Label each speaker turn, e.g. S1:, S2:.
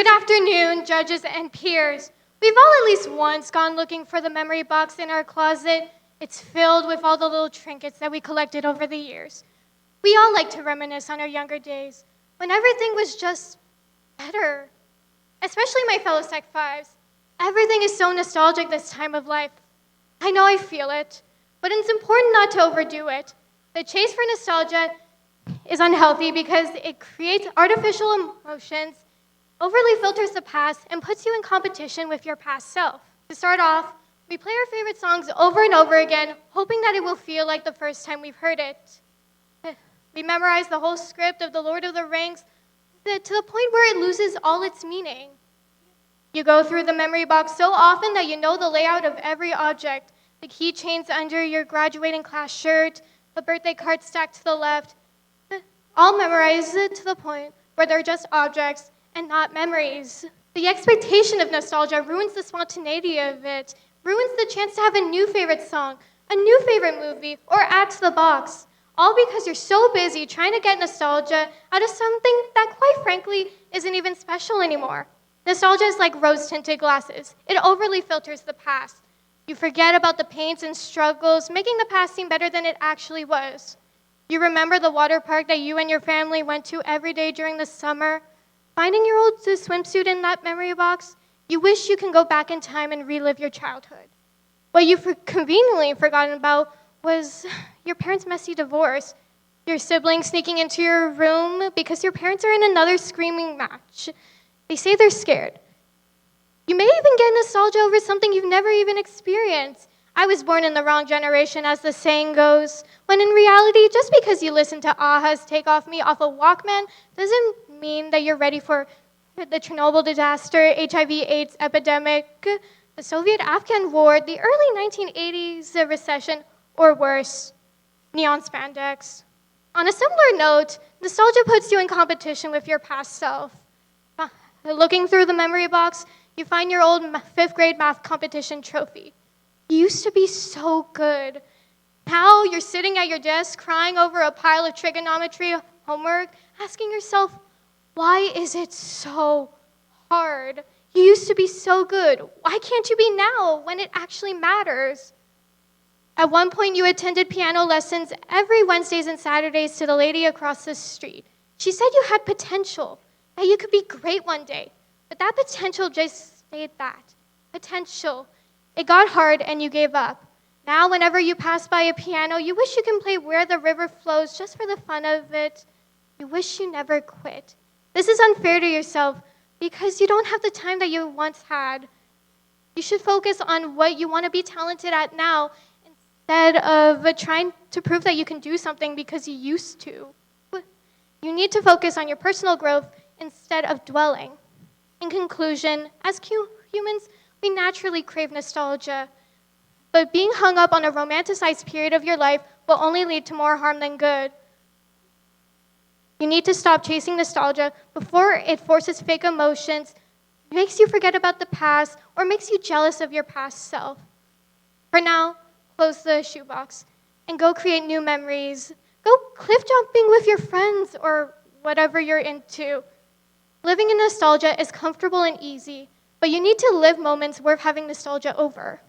S1: Good afternoon, judges and peers. We've all at least once gone looking for the memory box in our closet. It's filled with all the little trinkets that we collected over the years. We all like to reminisce on our younger days, when everything was just better. Especially my fellow Sec 5s. Everything is so nostalgic this time of life. I know I feel it, but it's important not to overdo it. The chase for nostalgia is unhealthy because it creates artificial emotions, overly filters the past, and puts you in competition with your past self. To start off, we play our favorite songs over and over again, hoping that it will feel like the first time we've heard it. We memorize the whole script of The Lord of the Rings to the point where it loses all its meaning. You go through the memory box so often that you know the layout of every object, the keychains under your graduating class shirt, the birthday card stacked to the left, all memorized to the point where they're just objects and not memories. The expectation of nostalgia ruins the spontaneity of it, ruins the chance to have a new favorite song, a new favorite movie, or add to the box, all because you're so busy trying to get nostalgia out of something that, quite frankly, isn't even special anymore. Nostalgia is like rose-tinted glasses. It overly filters the past. You forget about the pains and struggles, making the past seem better than it actually was. You remember the water park that you and your family went to every day during the summer? Finding your old swimsuit in that memory box, you wish you can go back in time and relive your childhood. What you've conveniently forgotten about was your parents' messy divorce, your siblings sneaking into your room because your parents are in another screaming match. They say they're scared. You may even get nostalgia over something you've never even experienced. I was born in the wrong generation, as the saying goes, when in reality, just because you listen to Aha's Take Off Me off a Walkman doesn't mean that you're ready for the Chernobyl disaster, HIV/AIDS epidemic, the Soviet-Afghan war, the early 1980s recession, or worse, neon spandex. On a similar note, nostalgia puts you in competition with your past self. Looking through the memory box, you find your old 5th grade math competition trophy. You used to be so good. Now you're sitting at your desk crying over a pile of trigonometry homework, asking yourself, why is it so hard? You used to be so good. Why can't you be now when it actually matters? At one point, you attended piano lessons every Wednesdays and Saturdays to the lady across the street. She said you had potential, that you could be great one day. But that potential just stayed that. Potential. It got hard and you gave up. Now, whenever you pass by a piano, you wish you can play Where the River Flows just for the fun of it. You wish you never quit. This is unfair to yourself because you don't have the time that you once had. You should focus on what you want to be talented at now instead of trying to prove that you can do something because you used to. You need to focus on your personal growth instead of dwelling. In conclusion, as humans, we naturally crave nostalgia, but being hung up on a romanticized period of your life will only lead to more harm than good. You need to stop chasing nostalgia before it forces fake emotions, makes you forget about the past, or makes you jealous of your past self. For now, close the shoebox and go create new memories. Go cliff jumping with your friends or whatever you're into. Living in nostalgia is comfortable and easy, but you need to live moments worth having nostalgia over.